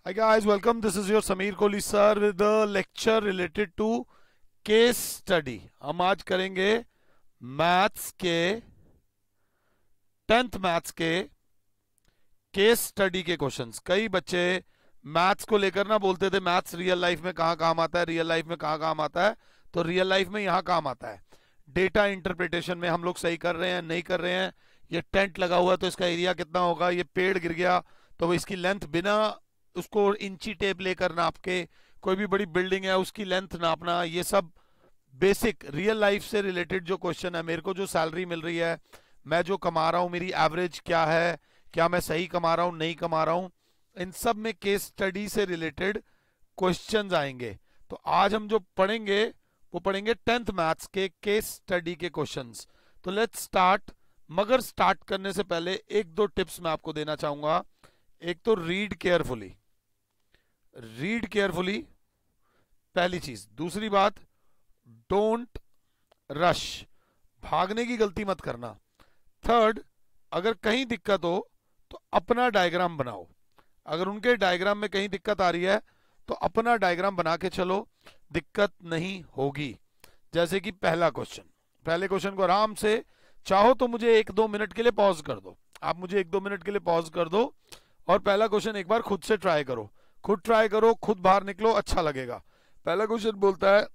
Hi guys, welcome. This is your Sameer Kohli sir with a lecture related to case study. हम आज करेंगे maths के 10th maths के case study के questions. कई बच्चे मैथ्स को लेकर ना बोलते थे मैथ्स रियल लाइफ में कहाँ काम आता है, रियल लाइफ में कहाँ काम आता है। तो रियल लाइफ में यहाँ काम आता है। डेटा इंटरप्रिटेशन में हम लोग सही कर रहे हैं, नहीं कर रहे हैं। ये टेंट लगा हुआ है तो इसका एरिया कितना होगा, ये पेड़ गिर गया तो इसकी लेंथ बिना उसको इंची टेप लेकर नाप के, कोई भी बड़ी बिल्डिंग है उसकी लेंथ नापना, ये सब बेसिक रियल लाइफ से रिलेटेड जो क्वेश्चन है। मेरे को जो सैलरी मिल रही है, मैं जो कमा रहा हूँ, मेरी एवरेज क्या है, क्या मैं सही कमा रहा हूँ, नहीं कमा रहा हूँ, इन सब में केस स्टडी से रिलेटेड क्वेश्चंस आएंगे। तो आज हम जो पढ़ेंगे वो पढ़ेंगे 10th मैथ्स के केस स्टडी के क्वेश्चंस। तो लेट्स स्टार्ट। मगर स्टार्ट करने से पहले एक दो टिप्स मैं आपको देना चाहूंगा। एक तो रीड केयरफुली, रीड केयरफुली पहली चीज। दूसरी बात, डोंट रश, भागने की गलती मत करना। थर्ड, अगर कहीं दिक्कत हो तो अपना डायग्राम बनाओ। अगर उनके डायग्राम में कहीं दिक्कत आ रही है तो अपना डायग्राम बना के चलो, दिक्कत नहीं होगी। जैसे कि पहला क्वेश्चन, पहले क्वेश्चन को आराम से, चाहो तो मुझे 1-2 मिनट के लिए पॉज कर दो, आप मुझे 1-2 मिनट के लिए पॉज कर दो और पहला क्वेश्चन एक बार खुद से ट्राई करो, खुद ट्राई करो, खुद बाहर निकलो, अच्छा लगेगा। पहला क्वेश्चन बोलता है,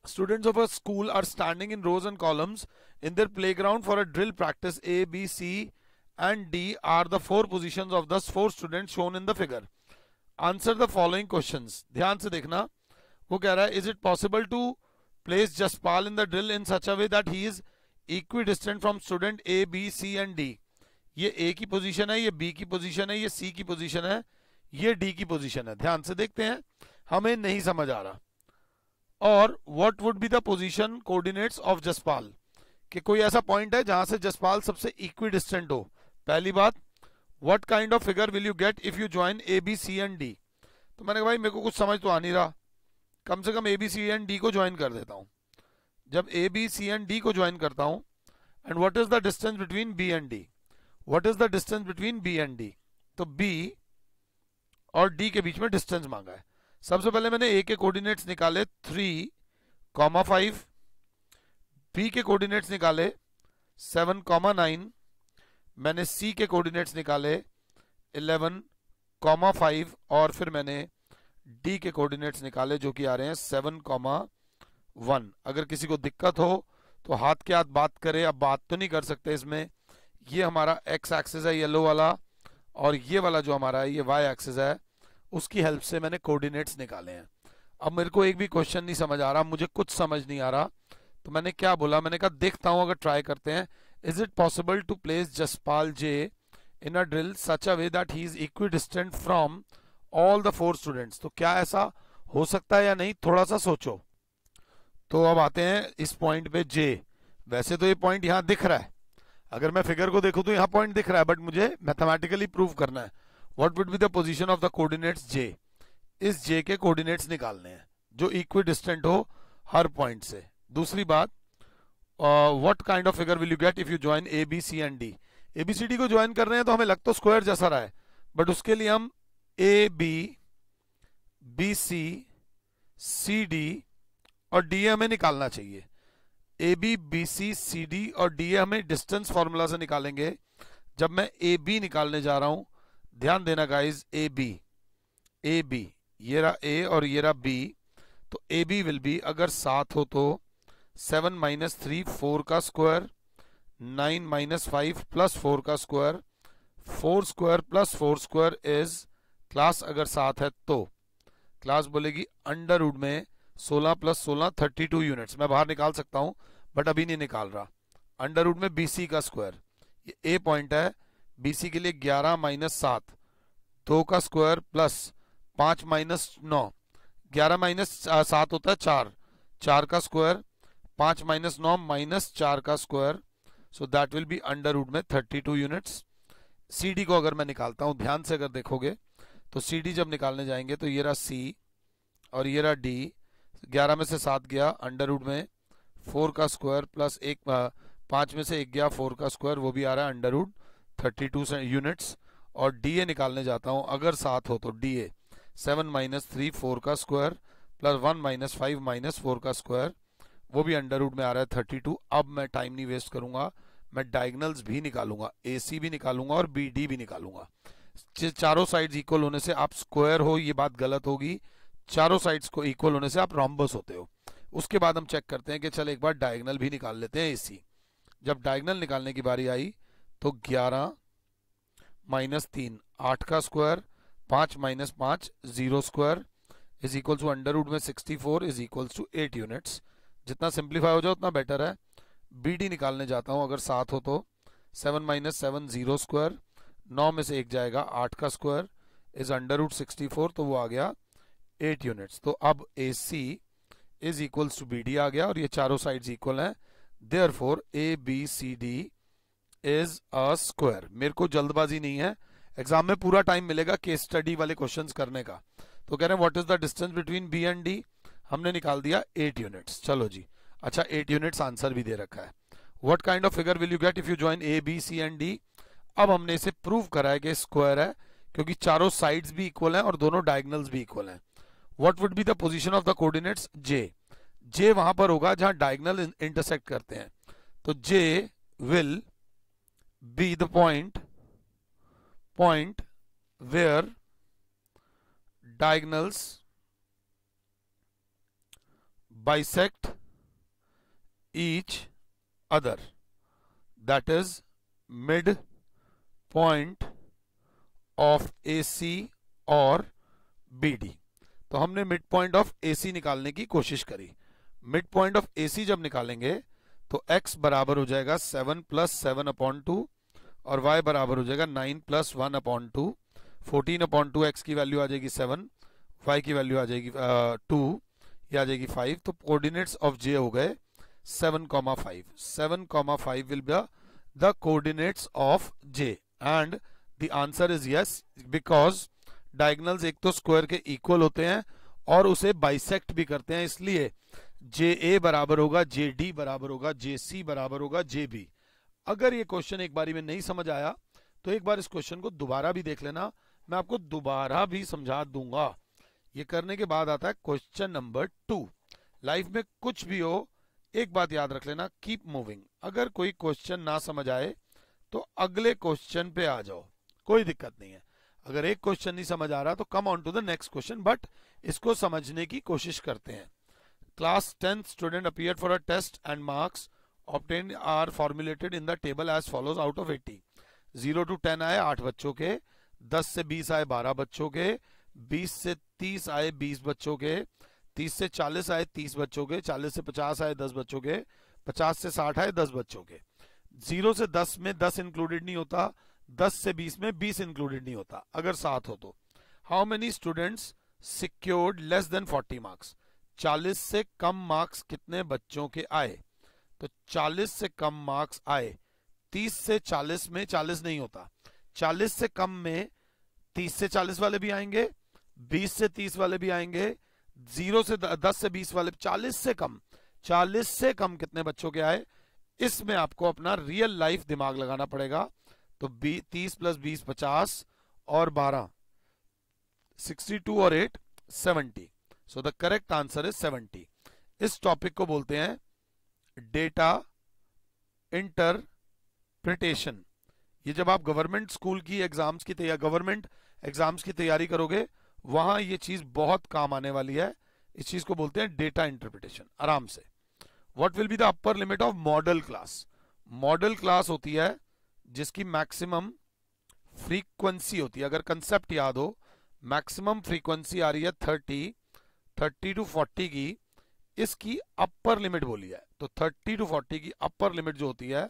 students of a school are standing in rows and columns in their playground for a drill practice. A B C and D are the 4 positions of the 4 students shown in the figure. Answer the following questions. ध्यान से देखना, वो कह रहा है, is it possible to place Jaspal in the drill in such a way that he is equidistant from student A B C and D. ये A की position है, ये बी की पोजीशन है, ये सी की पोजीशन है, ये डी की पोजीशन है। ध्यान से देखते हैं, हमें नहीं समझ आ रहा। और what would be the position coordinates of Jaspal, कि कोई ऐसा पॉइंट है जहां से जसपाल सबसे इक्विडिस्टेंट हो। पहली बात, what kind of figure will you get if you join A B C and D. तो मैंने कहा भाई मेरे को कुछ समझ तो आ नहीं रहा, कम से कम A B C and D को ज्वाइन कर देता हूं। जब A B C and D को ज्वाइन करता हूं, and what is the distance between B and D, what is the distance between B and D. तो बी और डी के बीच में डिस्टेंस मांगा है। सबसे पहले मैंने ए के कोऑर्डिनेट्स निकाले 3,5, बी के कोऑर्डिनेट्स निकाले 7,9, मैंने सी के कोऑर्डिनेट्स निकाले 11,5 और फिर मैंने डी के कोऑर्डिनेट्स निकाले जो कि आ रहे हैं 7,1। अगर किसी को दिक्कत हो तो हाथ के हाथ बात करे, अब बात तो नहीं कर सकते इसमें। ये हमारा एक्स एक्सिस है येलो वाला, और ये वाला जो हमारा है ये वाई एक्सिस है, उसकी हेल्प से मैंने कोऑर्डिनेट्स निकाले हैं। अब मेरे को एक भी क्वेश्चन नहीं समझ आ रहा, मुझे कुछ समझ नहीं आ रहा, तो मैंने क्या बोला, मैंने कहा देखता हूं, अगर ट्राई करते हैं। Is it possible to place Jaspal J in a drill such a way that he is equidistant from all the 4 students. तो क्या ऐसा हो सकता है या नहीं, थोड़ा सा सोचो। तो अब आते हैं इस पॉइंट पे जे। वैसे तो ये पॉइंट यहां दिख रहा है, अगर मैं फिगर को देखूं तो यहां पॉइंट दिख रहा है, बट मुझे मैथमेटिकली प्रूव करना है। What would be the position of the coordinates J. इस जे के कोऑर्डिनेट्स निकालने हैं जो इक्विडिस्टेंट हो हर पॉइंट से। दूसरी बात, what kind of figure will you get if you join A B C and D. A B C D को ज्वाइन कर रहे हैं तो हमें लग तो स्क्वायर जैसा रहा है, बट उसके लिए हम A B, B C, C D और डी हमें निकालना चाहिए। A B, B C, C D और डी हमें डिस्टेंस फॉर्मूला से निकालेंगे। जब मैं ए बी निकालने जा रहा हूं, ध्यान देना गाइज, ए बी, ये रहा ए और ये रहा बी। तो ए बी विल बी, अगर 7 हो तो 7 - 3 4 का स्क्वायर, 9 - 5 + 4 का square, 4 square + 4 square is, class अगर 7 है तो क्लास बोलेगी अंडर रूट में 16 + 16 32 यूनिट्स। मैं बाहर निकाल सकता हूं बट अभी नहीं निकाल रहा। अंडर रूट में बीसी का स्क्वायर, ये ए पॉइंट है, बीसी के लिए 11 - 7, 2 का स्क्वायर प्लस 5 - 9, 11 - 7 होता है 4, 4 का स्क्वायर, 5 - 9 - 4 का square, so that will be under root में 32 यूनिट्स। सी डी को अगर मैं निकालता हूं, ध्यान से अगर देखोगे तो सी डी जब निकालने जाएंगे तो ये रहा सी और ये रहा डी। 11 में से 7 गया, अंडर रूट में 4 का स्क्वायर प्लस 5 में से 1 गया 4 का स्क्वायर, वो भी आ रहा है अंडर रूट 32 यूनिट्स। और डीए निकालने जाता हूं, अगर 7 हो तो डीए 7 माइनस 3 4 का स्क्वायर प्लस 1 माइनस 5 माइनस 4 का स्क्वायर, वो भी अंडर रूट में आ रहा है 32। अब मैं टाइम नहीं वेस्ट करूंगा, मैं डायगनल्स भी निकालूंगा, AC भी निकालूंगा और BD भी निकालूंगा। चारों साइड्स इक्वल होने से आप स्क्वायर हो, ये बात गलत होगी। चारों साइड्स को इक्वल होने से आप रोम्बस होते हो। उसके बाद हम चेक करते हैं कि चल एक बार डायगनल भी निकाल लेते हैं AC। जब डायगनल निकालने की बारी आई तो 11 माइनस 3 8 का square, 5 minus 5 0 square is equal to under root में 64 इज इक्वल टू 8 यूनिट्स। जितना सिंप्लीफाई हो जाए उतना बेटर है। BD निकालने जाता हूं, अगर 7 हो तो 7 माइनस 7 0 स्क्वायर, 9 में से 1 जाएगा, 8 का स्क्वायर इज अंडर रूट 64, तो वो आ गया 8 यूनिट्स। तो अब AC is equals to BD आ गया और ये चारों साइड्स इक्वल हैं, therefore ABCD is a square. मेरे को जल्दबाजी नहीं है, एग्जाम में पूरा टाइम मिलेगा केस स्टडी वाले क्वेश्चंस करने का। तो कह रहे हैं what is the distance between B and D, हमने निकाल दिया 8 यूनिट्स। चलो जी, अच्छा 8 यूनिट्स आंसर भी दे रखा है। What kind of figure will you get if you join A B C and D। अब हमने इसे प्रूव करा है कि स्क्वायर है, क्योंकि चारों साइड्स भी इक्वल हैं और दोनों डायगनल्स भी इक्वल हैं। What would be the position of the coordinates J, J वहां पर होगा जहां डायगनल इंटरसेक्ट करते हैं, तो J will be the point where diagonals bisect each other, that is mid point of AC और BD। तो हमने मिड पॉइंट ऑफ AC निकालने की कोशिश करी। मिड पॉइंट ऑफ AC जब निकालेंगे तो x बराबर हो जाएगा 7 प्लस 7/2 और y बराबर हो जाएगा 9 प्लस 1/2। 14/2 x की वैल्यू आ जाएगी 7, y की वैल्यू आ जाएगी 2, ये आ जाएगी 5। तो कोऑर्डिनेट्स ऑफ J हो गए 7,5। 7,5 will be the coordinates of J and the answer is yes, because diagonals एक तो स्क्वायर के इक्वल होते हैं और उसे बाइसेक्ट भी करते हैं, इसलिए JA बराबर होगा JD बराबर होगा JC बराबर होगा JB। अगर ये क्वेश्चन एक बारी में नहीं समझ आया तो एक बार इस क्वेश्चन को दोबारा भी देख लेना, मैं आपको दोबारा भी समझा दूंगा। ये करने के बाद आता है क्वेश्चन नंबर 2। लाइफ में कुछ भी हो एक बात याद रख लेना, कीप मूविंग। अगर कोई क्वेश्चन ना समझ आए तो अगले क्वेश्चन पे आ जाओ, कोई दिक्कत नहीं है। अगर एक क्वेश्चन नहीं समझ आ रहा तो come on to the next question, but इसको समझने की कोशिश करते हैं। Class 10th student appeared for a test and marks obtained are formulated in the table as follows out of 80। 0 to 10 आए 8 बच्चों के, 10 से 20 आए 12 बच्चों के, 20 से 30 आए 20 बच्चों के, 30 से 40 आए 30 बच्चों के, 40 से 50 आए 10 बच्चों के, 50 से 60 आए 10 बच्चों के। 0 से 10 में 10 इंक्लूडेड नहीं होता, 10 से 20 में 20 इंक्लूडेड नहीं होता अगर 7 हो तो। How many students secured less than 40 marks, 40 से कम मार्क्स कितने बच्चों के आए। तो 40 से कम मार्क्स आए, 30 से 40 में 40 नहीं होता, 40 से कम में 30 से 40 वाले भी आएंगे, 20 से 30 वाले भी आएंगे, 0 से 10 से 20 वाले, 40 से कम कितने बच्चों के आए। इसमें आपको अपना रियल लाइफ दिमाग लगाना पड़ेगा। तो 30 प्लस 20 50 और 12 62 और 8 70। So the correct answer is 70। इस टॉपिक को बोलते हैं डेटा इंटरप्रिटेशन। ये जब आप गवर्नमेंट स्कूल की एग्जाम्स की तैयारी, गवर्नमेंट एग्जाम्स की तैयारी करोगे वहां ये चीज बहुत काम आने वाली है। इस चीज को बोलते हैं डेटा इंटरप्रिटेशन। आराम से, what will be the upper limit of model class. Model class होती है जिसकी मैक्सिमम फ्रीक्वेंसी होती है, अगर कंसेप्ट याद हो, मैक्सिमम फ्रीक्वेंसी आ रही है 30 to 40 की, इसकी अपर लिमिट बोली है। तो 30 to 40 की अपर लिमिट जो होती है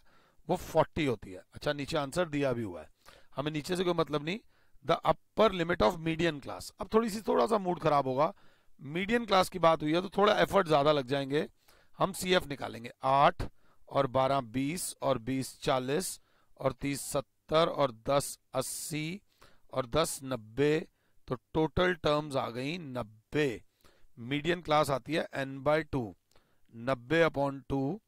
वो 40 होती है। अच्छा, नीचे आंसर दिया भी हुआ है, हमें नीचे से कोई मतलब नहीं। The upper limit of median class. अब थोड़ा सा मूड खराब होगा, मीडियन क्लास की बात हुई है तो थोड़ा एफर्ट ज्यादा लग जाएंगे। हम CF निकालेंगे, 8 और 12 20 और 20 40 और 30 70 और 10 80 और 10 90। तो टोटल टर्म्स आ गई 90। मीडियन क्लास आती है n/2, 90/2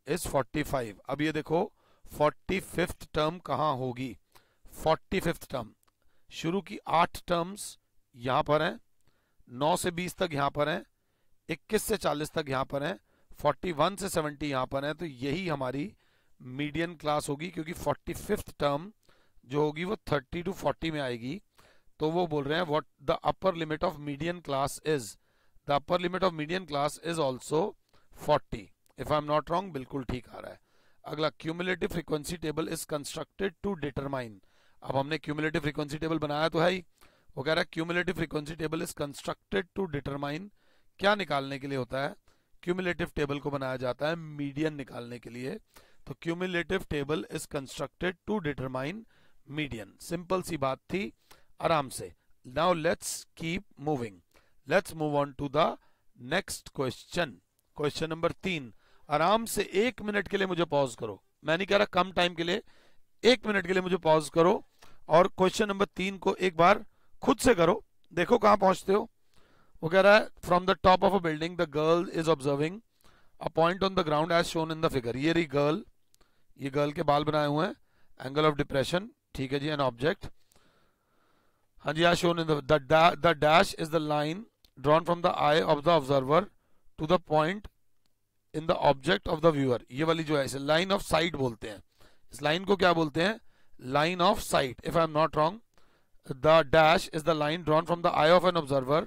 इज 45। अब ये देखो 45th टर्म कहां होगी। 45th टर्म शुरू की 8 टर्म्स यहां पर हैं, 9 से 20 तक यहाँ पर हैं, 21 से 40 तक यहाँ पर हैं, 41 से 70 यहाँ पर हैं, तो यही हमारी मीडियन क्लास होगी, क्योंकि 45th टर्म जो होगी वो 30 to 40 में आएगी। तो वो बोल रहे हैं what the upper limit of median class is, the upper limit of median class is also 40। If I am not wrong, बिल्कुल ठीक आ रहा है। अगला, cumulative frequency table is constructed to determine. अब हमने क्यूमुलेटिव फ्रीक्वेंसी टेबल बनाया तो है ही, वो कह रहा है cumulative frequency table is constructed to determine, क्या निकालने के लिए होता है? क्यूमुलेटिव टेबल को बनाया जाता है मीडियन निकालने के लिए। तो cumulative table is constructed to determine median. Simple सी बात थी, आराम से। Now let's keep moving, let's move on to the next question. Question number 3। आराम से 1 मिनट के लिए मुझे पॉज करो, मैं नहीं कह रहा कम टाइम के लिए, 1 मिनट के लिए मुझे पॉज करो और क्वेश्चन नंबर 3 को एक बार खुद से करो, देखो कहां पहुंचते हो। वो कह रहा है from the top of a building the girl is observing a point on the ground as shown in the figure. ये रही गर्ल, ये गर्ल के बाल बनाए हुए हैं, एंगल ऑफ डिप्रेशन, ठीक है जी, एन ऑब्जेक्ट, हाँ जी, as shown in the dash is the line drawn from the eye of the observer to the point in the object of the viewer. ये वाली जो है इसे लाइन ऑफ साइट बोलते हैं, इस लाइन को क्या बोलते हैं? Line of site. If I am not wrong, the dash is the line drawn from the eye of an observer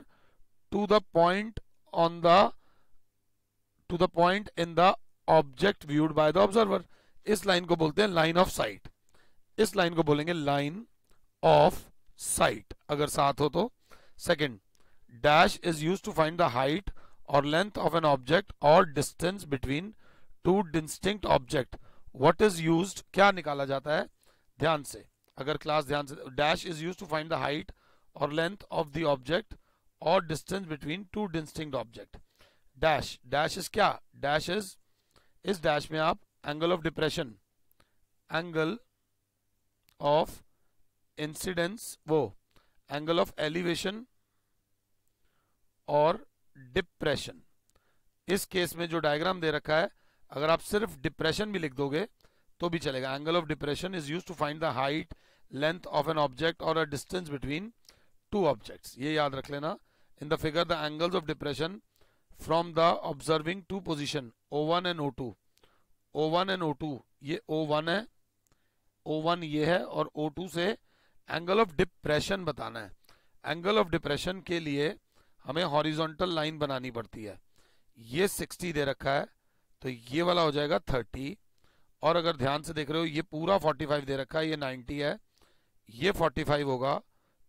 to the point in the object viewed by the observer। इस line को बोलते हैं line of sight, इस line को बोलेंगे line of sight अगर साथ हो तो। Second, dash is used to find the height और लेंथ ऑफ एन ऑब्जेक्ट और distance between two distinct object. What is used, क्या निकाला जाता है? ध्यान से, अगर क्लास ध्यान से, dash is used to find the height और लेंथ ऑफ द ऑब्जेक्ट और distance between two distinct object. Dash, dash is क्या? डैश इज, इस डैश में आप angle of depression, angle of incidence, वो एंगल ऑफ एलिवेशन और depression, इस case में जो डायग्राम दे रखा है, अगर आप सिर्फ डिप्रेशन भी लिख दोगे तो भी चलेगा। Angle of depression is used to find the height, length of an object और a distance between two objects, ये याद रख लेना। In the figure, the angles of depression from the observing two position O1 and O2, O1 and O2, ये O1 है, O1 ये है, और O2 से एंगल ऑफ डिप्रेशन बताना है। एंगल ऑफ डिप्रेशन के लिए हमें हॉरिजॉन्टल लाइन बनानी पड़ती है। ये 60 दे रखा है तो ये वाला हो जाएगा 30, और अगर ध्यान से देख रहे हो ये पूरा 45 दे रखा है, ये 90 है, ये 45 होगा,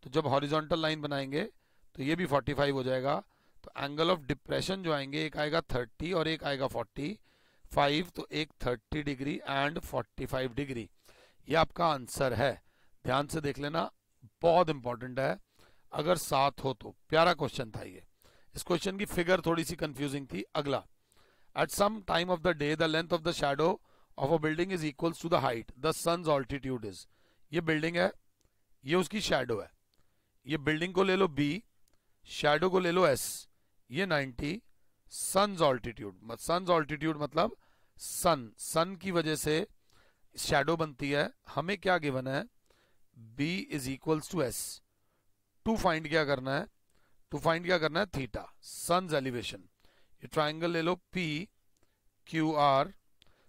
तो जब हॉरिजॉन्टल लाइन बनाएंगे तो ये भी 45 हो जाएगा। तो एंगल ऑफ डिप्रेशन जो आएंगे, एक आएगा 30 और एक आएगा 45, तो एक 30 डिग्री एंड 45 डिग्री, ये आपका आंसर है। ध्यान से देख लेना, बहुत इंपॉर्टेंट है, अगर साथ हो तो। प्यारा क्वेश्चन था ये। इस क्वेश्चन की फिगर थोड़ी सी कंफ्यूजिंग थी। अगला, at some time of the day the length of the shadow of a building is equals to the height the sun's altitude is. ये बिल्डिंग है, ये उसकी शैडो है, ये बिल्डिंग को ले लो B, शैडो को ले लो S, ये 90, सन्स ऑल्टीट्यूड, सन्स ऑल्टीट्यूड मतलब सन की वजह से शैडो बनती है। हमें क्या गिवन है? B is equals to S। To find क्या करना है? टू फाइंड क्या करना है? Theta, sun's elevation. ये ट्राइंगल ले लो PQR,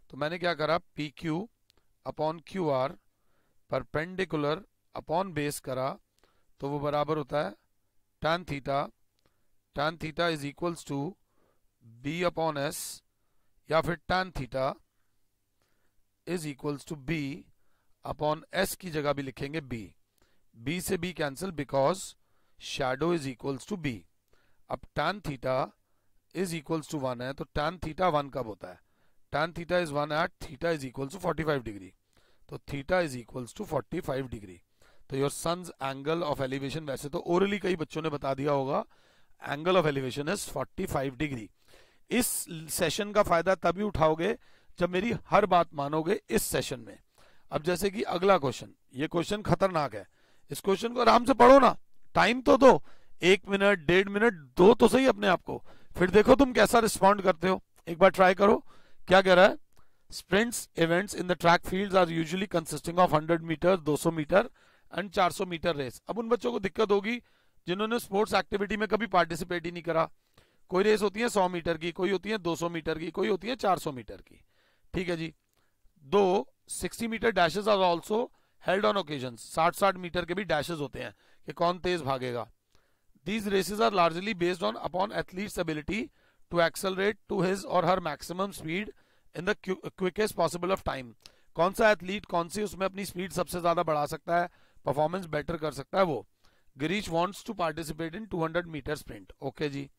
तो मैंने क्या करा? PQ upon QR perpendicular upon base करा, तो वो बराबर होता है tan theta. tan theta is equals to B upon S, या फिर tan theta is equals to B upon S की जगह भी लिखेंगे B से B cancel, because shadow is equals to B। अब tan theta is equals to 1 है, तो tan थीटा 1 कब होता है? tan theta is 1 at theta is equals to 45 degree, तो theta is equals to 45 degree. तो your sun's angle of elevation, वैसे तो ओरली कई बच्चों ने बता दिया होगा, angle of elevation is 45 degree. इस सेशन का फायदा तभी उठाओगे जब मेरी हर बात मानोगे इस सेशन में। अब जैसे कि अगला क्वेश्चन, ये क्वेश्चन खतरनाक है, इस क्वेश्चन को आराम से पढ़ो ना, टाइम तो दो, 1 मिनट 1.5 मिनट दो तो सही अपने आप को, फिर देखो तुम कैसा रिस्पॉन्ड करते हो। एक बार ट्राई करो। क्या कह रहा है? Sprints events in the track fields are usually consisting of 100 metre, 200 metre and 400 metre race. अब उन बच्चों को दिक्कत होगी जिन्होंने स्पोर्ट्स एक्टिविटी में कभी पार्टिसिपेट ही नहीं करा। कोई रेस होती है 100 मीटर की, कोई होती है 200 मीटर की, कोई होती है 400 मीटर की, ठीक है जी। दो 60 metre dashes are also held on occasion, 60 metre के भी डैशेस होते हैं कि कौन तेज भागेगा। These races are largely based on upon athlete's ability to accelerate to his or her maximum speed in the quickest possible of time। कौन सा athlete कौन सी उसमें अपनी स्पीड सबसे ज्यादा बढ़ा सकता है, परफॉर्मेंस बेटर कर सकता है वो। Girish wants to participate in 200 meter sprint, okay जी।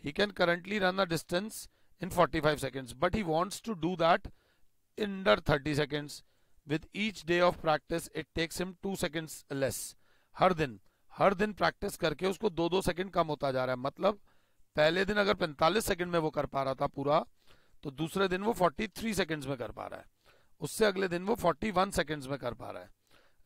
He can currently run the distance in 45 seconds, but he wants to do that in under 30 seconds. With each day of practice, it takes him 2 seconds less। हर दिन practice करके उसको 2-2 second कम होता जा रहा है। मतलब पहले दिन अगर 45 सेकंड में वो कर पा रहा था पूरा, तो दूसरे दिन वो 43 सेकंड्स में कर पा रहा है, उससे अगले दिन वो 41 सेकंड्स में कर पा रहा है।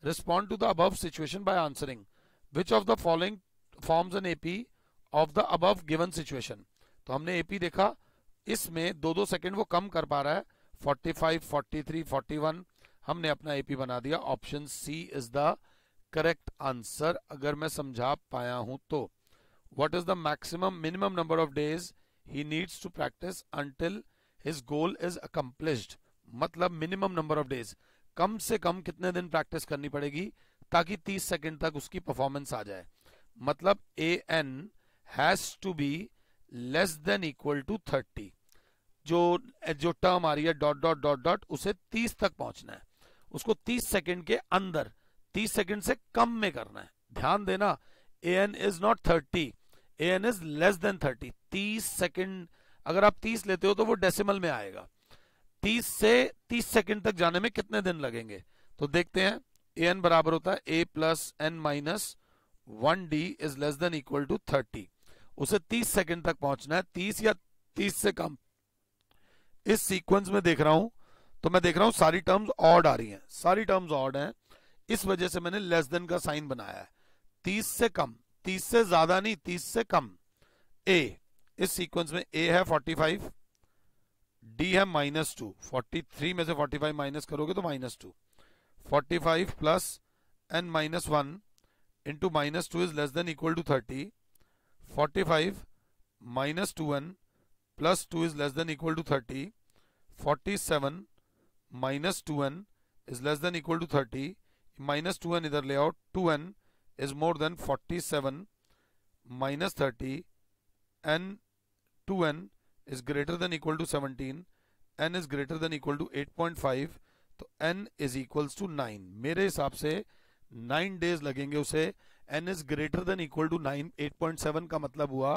Respond to the above situation by answering which of the following forms an AP of the above given situation. तो हमने एपी देखा, इसमें 2-2 सेकंड वो कम कर पा रहा है, 45, 43, 41। हमने अपना एपी बना दिया। Option C is the correct answer, अगर मैं समझा पाया हूं तो। What is the maximum minimum number of days he needs to practise until his goal is accomplished. मतलब मिनिमम नंबर ऑफ डेज, कम से कम कितने दिन प्रैक्टिस करनी पड़ेगी ताकि 30 सेकंड तक उसकी परफॉर्मेंस आ जाए। मतलब A N has to be less than equal to 30। जो टर्म आ रही है डॉट डॉट डॉट डॉट, उसे 30 तक पहुंचना है, उसको 30 सेकंड के अंदर, 30 सेकंड से कम में करना है। ध्यान देना, A N is not 30, A N is less than 30। 30 second, अगर आप 30 लेते हो तो वो डेसिमल में आएगा। 30 से 30 सेकंड तक जाने में कितने दिन लगेंगे, तो देखते हैं। ए एन बराबर होता है A plus N minus 1d is less than equal to 30। उसे 30 सेकंड तक पहुंचना है, 30 या 30 से कम। इस सीक्वेंस में देख रहा हूं तो मैं देख रहा हूं सारी टर्म्स ऑड आ रही हैं, सारी टर्म्स ऑड हैं, इस वजह से मैंने लेस देन का साइन बनाया है। 30 से कम, 30 से ज्यादा नहीं, 30 से कम। ए, इस सीक्वेंस में ए है 45, डी है -2, 43 में से 45 माइनस करोगे तो -2, 45 plus N -1 into -2 is less than equal to 30, 45 minus 2n plus 2 is less than equal to 30, 47 minus 2n is less than equal to 30, minus 2n इधर ले आओ, 2n is more than 47 minus 30, n 2n is greater than equal to 17, n is greater than equal to 8.5, तो n is equals to 9। मेरे हिसाब से 9 days लगेंगे उसे। n is greater than equal to 9, 8.7 का मतलब हुआ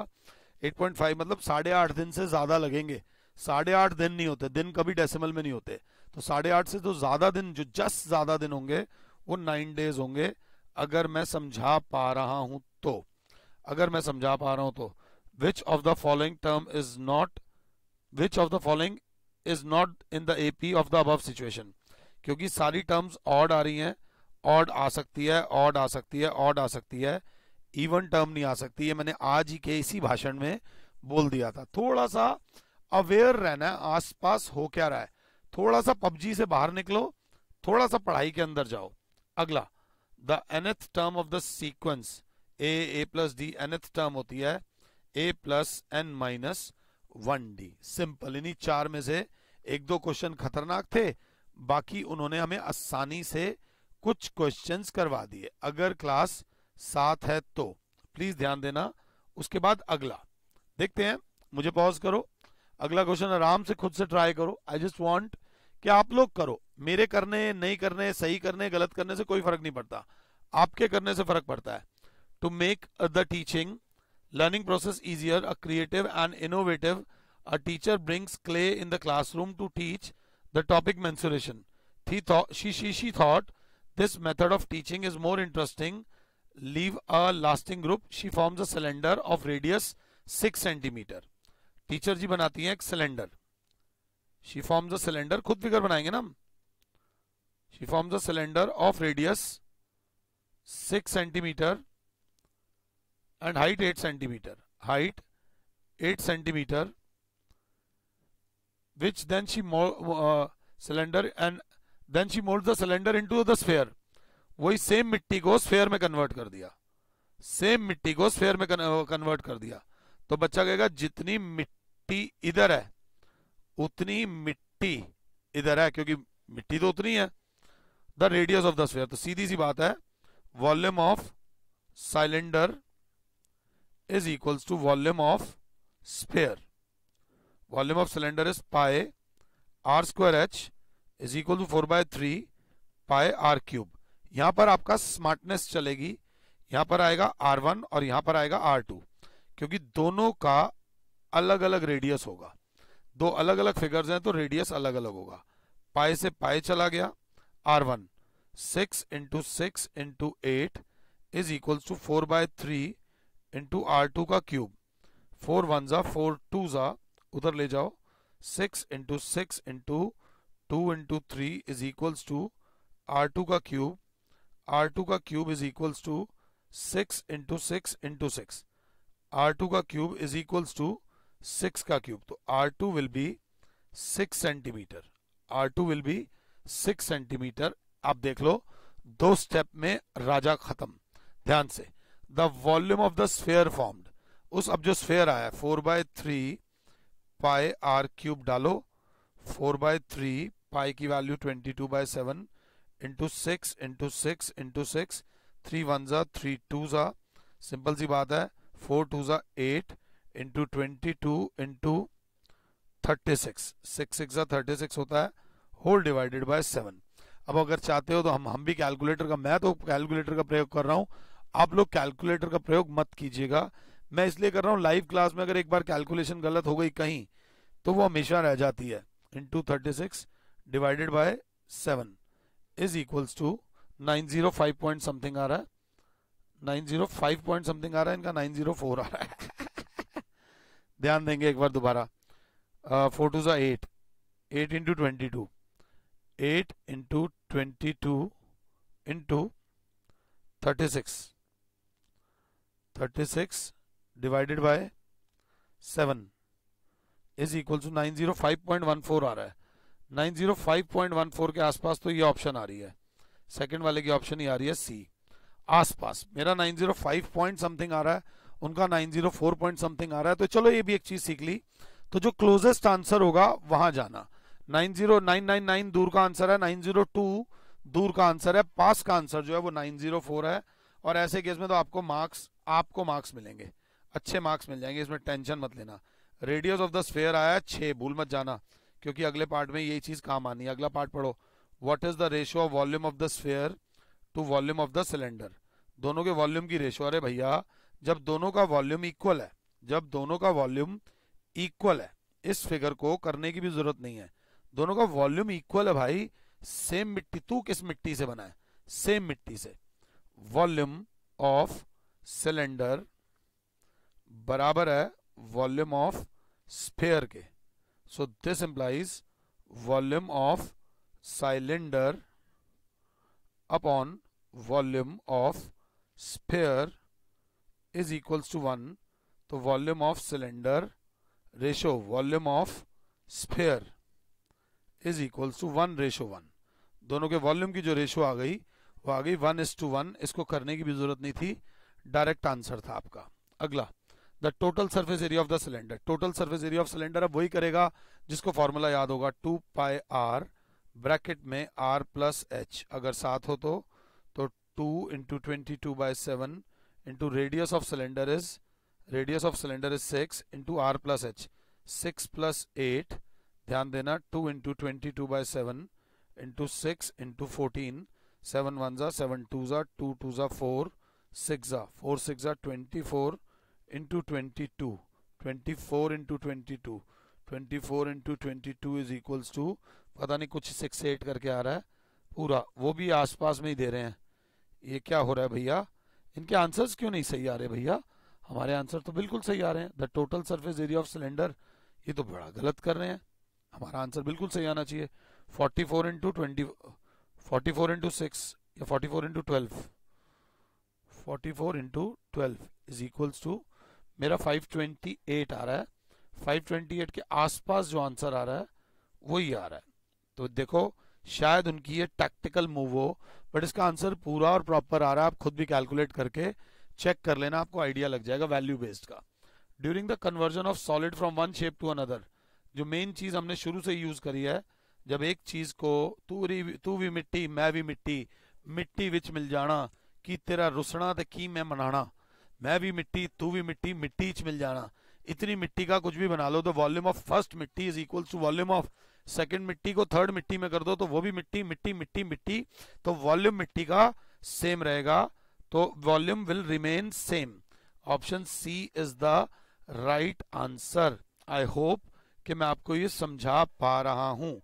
8.5, मतलब 8.5 दिन से ज्यादा लगेंगे। 8.5 दिन नहीं होते, दिन कभी डेसिमल में नहीं होते, तो 8.5 से तो ज्यादा दिन, जो जस्ट ज्यादा दिन होंगे वो 9 डेज होंगे। अगर मैं समझा पा रहा हूं तो, अगर मैं समझा पा रहा हूं तो विच of the following term is not, which of the following is not in the AP of the above situation. क्योंकि सारी टर्म्स ऑड आ रही हैं, ऑड आ सकती है, ऑड आ सकती है, ऑड आ सकती है, इवन टर्म नहीं आ सकती है। मैंने आज ही के इसी भाषण में बोल दिया था। थोड़ा सा अवेयर रहना है आसपास हो क्या रहा है, थोड़ा सा पबजी से बाहर निकलो, थोड़ा सा पढ़ाई के अंदर जाओ। अगला, the nth term of the sequence A plus D, nth term होती है A plus N minus 1d। Simple, इन्हीं चार में से एक दो क्वेश्चन खतरनाक थे, बाकी उन्होंने हमें आसानी से कुछ क्वेश्चंस करवा दिए। अगर क्लास 7 है तो प्लीज ध्यान देना। उसके बाद अगला देखते हैं, मुझे पॉज करो, अगला क्वेश्चन आराम से खुद से ट्राई करो। आई जस्ट वांट कि आप लोग करो, मेरे करने नहीं करने, सही करने गलत करने से कोई फर्क नहीं पड़ता, आपके करने से फर्क पड़ता है। To make the teaching learning process easier, a creative and innovative, a teacher brings clay in the classroom to teach the topic mensuration. She thought this method of teaching is more interesting. Leave a lasting group. She forms a cylinder of radius 6 centimeter. Teacher जी बनाती हैं एक cylinder. She forms a cylinder, खुद figure बनाएंगे ना हम। She forms a cylinder of radius 6 centimeter and height 8 centimeter. Height 8 centimeter, which then she cylinder and then she molds the cylinder into the sphere. वही same मिट्टी को sphere में convert कर दिया, सेम मिट्टी को स्फेयर में कन्वर्ट कर दिया, तो बच्चा कहेगा जितनी मिट्टी इधर है उतनी मिट्टी इधर है, क्योंकि मिट्टी तो उतनी है। The radius of the sphere, तो सीधी सी बात है, volume of cylinder is equals to volume of sphere. Volume of cylinder is pi R square H is equal to 4/3 pi R cube. यहां पर आपका स्मार्टनेस चलेगी, यहां पर आएगा R1 और यहां पर आएगा R2, क्योंकि दोनों का अलग अलग रेडियस होगा। दो अलग अलग फिगर्स हैं तो रेडियस अलग अलग होगा। पाई से पाई चला गया, R1 6 into 6 into 8 is equals to 4/3 into R2 का क्यूब। 4 1 जा 4 2 जा, उधर ले जाओ, 6 into 6 into 2 into 3 is equals to R2 का क्यूब। R2 का cube is equals to 6 into 6 into 6। R2 का क्यूब इज इक्वल्स टू 6 का क्यूब, तो R2 will be 6 centimetre. R2 will be 6 centimetre. आप देख लो, 2 स्टेप में राजा खत्म। ध्यान से, the volume of the sphere formed, उस अब जो स्फेयर आया 4/3 पाई आर क्यूब डालो, 4/3 पाई की वैल्यू 22/7 इंटू 6 इंटू 6 इंटू 6, 3 1 जा 3 2 जा, सिंपल सी बात है, 4 2 जा 8 इंटू 22 इंटू 36, 6 6 जा 36 होता है, होल डिवाइडेड बाय 7। अब अगर चाहते हो तो हम भी कैलकुलेटर का, मैं तो कैलकुलेटर का प्रयोग कर रहा हूं, आप लोग कैलकुलेटर का प्रयोग मत कीजिएगा। मैं इसलिए कर रहा हूं, लाइव क्लास में अगर एक बार कैलकुलेशन गलत हो गई कहीं तो वो हमेशा रह जाती है। Into 36 divided by 7 is equals to 905 point something आ रहा है, 905 पॉइंट समथिंग आ रहा है, इनका 904 आ रहा है। ध्यान देंगे एक बार दोबारा। 4 2 जा 8, 8 into 22, 8 into 22 into 36, 36 divided by 7 is equal to 905.14 आ रहा है। 905.14 के आसपास तो ये ऑप्शन आ रही है, सेकंड वाले की ऑप्शन ही आ रही है सी। आसपास मेरा 905 पॉइंट समथिंग आ रहा है, उनका 904 पॉइंट समथिंग आ रहा है, तो चलो ये भी एक चीज सीख ली। तो जो क्लोजेस्ट आंसर होगा वहां जाना। 90999 दूर का आंसर है, 902 दूर का आंसर है, पास का आंसर जो है वो 904 है। और ऐसे केस में तो आपको मार्क्स मिलेंगे, अच्छे मार्क्स मिल जाएंगे, इसमें टेंशन मत लेना। रेडियस ऑफ द स्फेयर आया 6, भूल मत जाना, क्योंकि अगले पार्ट में यही चीज काम आनी है। अगला पार्ट पढ़ो, what is the ratio of volume of the sphere to volume of the cylinder. दोनों के वॉल्यूम की रेशियो। अरे भैया, जब दोनों का वॉल्यूम इक्वल है, जब दोनों का वॉल्यूम इक्वल है, इस फिगर को करने की भी जरूरत नहीं है, दोनों का वॉल्यूम इक्वल है भाई। सेम मिट्टी, तू किस मिट्टी से बना है? सेम मिट्टी से। वॉल्यूम ऑफ सिलेंडर बराबर है वॉल्यूम ऑफ स्फेयर के। So this implies volume of cylinder upon volume of sphere is equals to 1। तो volume of cylinder ratio volume of sphere is equals to 1:1। दोनों के वॉल्यूम की जो रेशो आ गई वो आ गई 1:1। इसको करने की भी जरूरत नहीं थी, डायरेक्ट आंसर था आपका। अगला, the total surface area of the cylinder. Total surface area of cylinder अब वही करेगा जिसको फॉर्मूला याद होगा, 2 पाई आर ब्रैकेट में r प्लस एच, अगर साथ हो तो 2 into 22/7 into radius of cylinder is 6 into r plus H, 6 plus 8, ध्यान देना, 2 इंटू 22/7 इंटू 6 इंटू 14, 7 1 जा 7 2 जा 2 2 जा 4 6 जा 4 6 जा 24 into 22, 24 into 22, 24 into 22 is equals to, पता नहीं कुछ 6 8 करके आ रहा है पूरा, वो भी आसपास में ही दे रहे हैं। ये क्या हो रहा है भैया? इनके आंसर्स क्यों नहीं सही आ रहे भैया? हमारे आंसर तो बिल्कुल सही आ रहे हैं। The total surface area of cylinder, ये तो बड़ा गलत कर रहे हैं। हमारा आंसर बिल्कुल सही आना चाहिए। 44 इंटू 20, 44 इंटू 6 या 44 into 12, 44 into 12 is equals to, मेरा 528 आ रहा है। 528 के आसपास जो आंसर आ रहा है वही आ रहा है। तो देखो, शायद उनकी ये टैक्टिकल मूव हो, बट इसका आंसर पूरा और प्रॉपर आ रहा है। आप खुद भी कैलकुलेट करके चेक कर लेना, आपको आइडिया लग जाएगा वैल्यू बेस्ड का। During the conversion of solid from one shape to another, जो मेन चीज हमने शुरू से यूज करी है, जब एक चीज को तू भी मिट्टी मैं भी मिट्टी, मिट्टी विच मिल जाना कि तेरा रुसना ते की मैं मनाना, मैं भी मिट्टी तू भी मिट्टी, मिट्टी च मिल जाना, इतनी मिट्टी का कुछ भी बना लो। तो वॉल्यूम ऑफ फर्स्ट मिट्टी is equal to volume of second मिट्टी को थर्ड मिट्टी में कर दो तो वो भी मिट्टी मिट्टी मिट्टी मिट्टी, तो वॉल्यूम मिट्टी का सेम रहेगा, तो volume will remain same. Option C is the right answer. I hope कि मैं आपको ये समझा पा रहा हूं।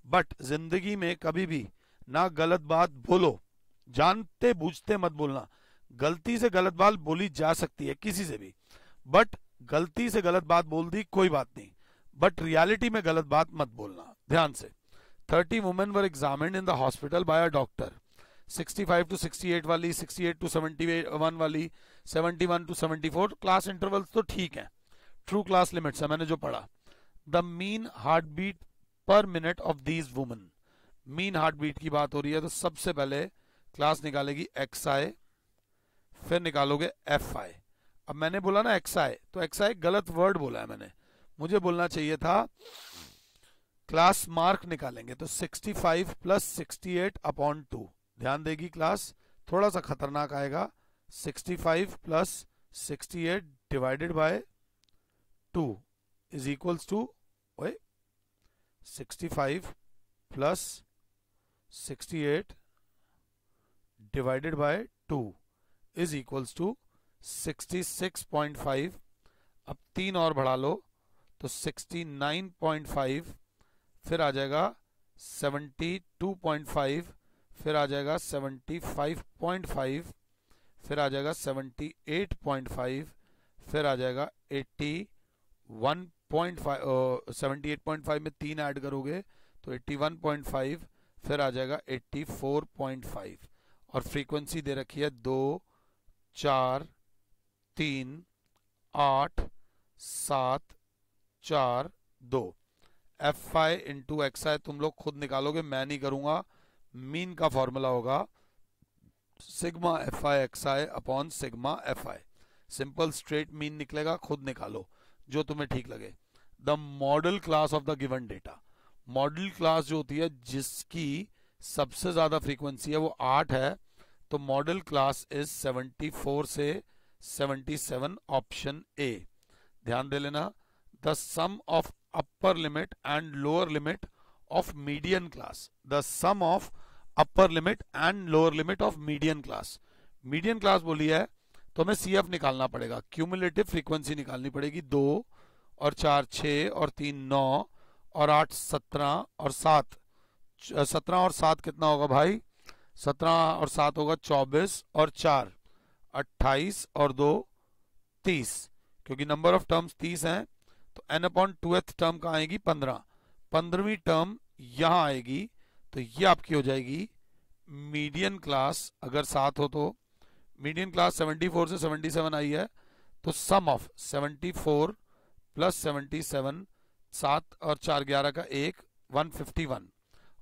बट जिंदगी में कभी भी ना गलत बात बोलो, जानते बूझते मत बोलना। गलती से गलत बात बोली जा सकती है किसी से भी, बट गलती से गलत बात बोल दी कोई बात नहीं, बट रियलिटी में गलत बात मत बोलना, ध्यान से। 30 women were examined in the hospital by a doctor. 65 to 68 वाली, 68 to 71 वाली, 71 to 74, क्लास इंटरवल्स तो ठीक है, ट्रू क्लास लिमिट्स है मैंने जो पढ़ा। The mean heart beat per minute of these women, mean heart beat की बात हो रही है, तो सबसे पहले क्लास निकालेगी XI, फिर निकालोगे FI। अब मैंने बोला ना XI, तो XI गलत वर्ड बोला है मैंने, मुझे बोलना चाहिए था क्लास मार्क निकालेंगे, तो 65 प्लस 68 अपॉन 2, ध्यान देगी क्लास, थोड़ा सा खतरनाक आएगा। 65 plus 68 divided by 2 is equals to 65 plus 68 divided by 2 is equals to 66.5। अब 3 और बढ़ा लो तो 69.5, फिर आ जाएगा 72.5, फिर आ जाएगा 75.5, फिर आ जाएगा 78.5, फिर आ जाएगा 81.5, 78.5 में 3 ऐड करोगे तो 81.5, फिर आ जाएगा 84.5, और फ्रीक्वेंसी दे रखी है 2 4 3 8 7 4 2। FI इंटू XI तुम लोग खुद निकालोगे, मैं नहीं करूंगा। मीन का फॉर्मूला होगा sigma FI XI upon sigma FI, simple straight mean निकलेगा, खुद निकालो जो तुम्हें ठीक लगे। The model class of the given data, model class जो होती है जिसकी सबसे ज्यादा फ्रीक्वेंसी है वो 8 है, तो मॉडल क्लास इज 74 से 77, ऑप्शन ए। ध्यान दे लेना। The sum of upper limit and lower limit of median class, the sum of upper limit and lower limit of median class, median class बोली है तो हमें CF निकालना पड़ेगा, क्यूमुलेटिव फ्रीक्वेंसी निकालनी पड़ेगी। 2 और 4 6 और 3 9 और 8 17 और 7 17 और 7 कितना होगा भाई, 17 और 7 होगा 24 और 4 28 और 2 30, क्योंकि नंबर ऑफ टर्म्स 30 हैं, तो n अपॉन 2th टर्म कहाँ आएगी 15, 15वीं टर्म यहां आएगी, तो ये आपकी हो जाएगी मीडियन क्लास। अगर 7 हो तो मीडियन क्लास 74 से 77 आई है, तो सम ऑफ 74 प्लस 77, 7 और 4 11 का 1, 151।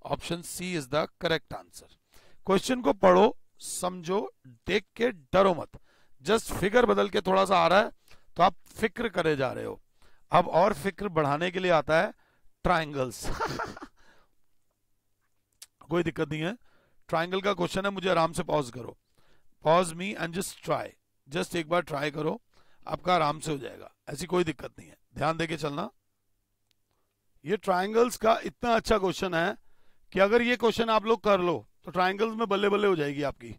Option C is the correct answer. Question को पढ़ो, समझो, देख के डरो मत, जस्ट फिगर बदल के थोड़ा सा आ रहा है तो आप फिक्र करे जा रहे हो। अब और फिक्र बढ़ाने के लिए आता है ट्राइंगल्स। कोई दिक्कत नहीं है, ट्राइंगल का क्वेश्चन है, मुझे आराम से पॉज करो, pause me and just try, just एक बार ट्राई करो, आपका आराम से हो जाएगा, ऐसी कोई दिक्कत नहीं है, ध्यान देके चलना। ये ट्राइंगल्स का इतना अच्छा क्वेश्चन है कि अगर ये क्वेश्चन आप लोग कर लो तो ट्राइंगल्स में बल्ले बल्ले हो जाएगी आपकी।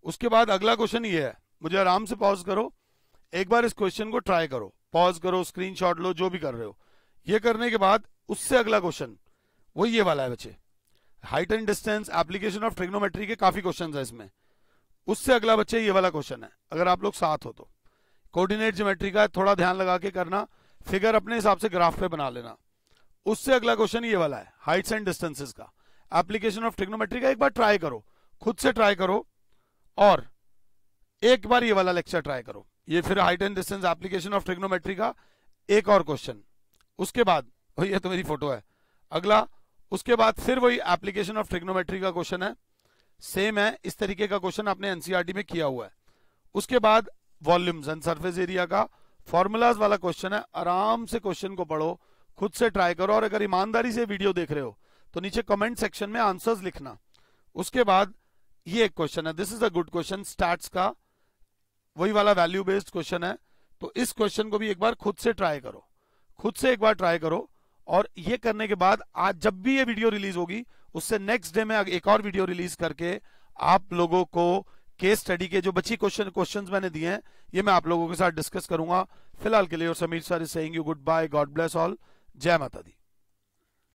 उसके बाद अगला क्वेश्चन ये है, मुझे आराम से पॉज करो, एक बार इस क्वेश्चन को ट्राई करो, पॉज करो, स्क्रीनशॉट लो, जो भी कर रहे हो। ये करने के बाद उससे अगला क्वेश्चन वो ये वाला है बच्चे, height and distance, application of trigonometry के काफी क्वेश्चन है इसमें। उससे अगला बच्चे ये वाला क्वेश्चन है, अगर आप लोग साथ हो तो। कोऑर्डिनेट ज्योमेट्री का थोड़ा ध्यान लगा के करना, फिगर अपने हिसाब से ग्राफ पे बना लेना। उससे अगला क्वेश्चन ये वाला है, हाइट्स एंड डिस्टेंसेस का, एप्लीकेशन ऑफ ट्रिग्नोमेट्री का। एक बार ट्राई करो, खुद से ट्राई करो, और एक बार ये वाला लेक्चर ट्राई करो। ये फिर height and distance application of trigonometry का एक और क्वेश्चन, उसके बाद ये तो मेरी फोटो है, अगला, उसके बाद फिर वही एप्लीकेशन ऑफ ट्रिग्नोमेट्री का क्वेश्चन है, सेम है, इस तरीके का क्वेश्चन आपने एनसीईआरटी में किया हुआ है। उसके बाद वॉल्यूम्स एंड सरफेस एरिया का फॉर्मूलाज वाला क्वेश्चन है। आराम से क्वेश्चन को पढ़ो, खुद से ट्राई करो, और अगर ईमानदारी से वीडियो देख रहे हो तो नीचे कमेंट सेक्शन में आंसर्स लिखना। उसके बाद ये एक क्वेश्चन है, this is a good question, stats का वही वाला वैल्यू बेस्ड क्वेश्चन है। तो इस क्वेश्चन को भी एक बार खुद से ट्राई करो, खुद से एक बार ट्राई करो। और ये करने के बाद आज जब भी ये वीडियो रिलीज होगी उससे नेक्स्ट डे में एक और वीडियो रिलीज करके आप लोगों को केस स्टडी के जो बची क्वेश्चंस मैंने दिए हैं ये मैं आप लोगों के साथ डिस्कस करूंगा। फिलहाल के लिए और Sameer sir is saying you goodbye, God bless all, जय माता दी।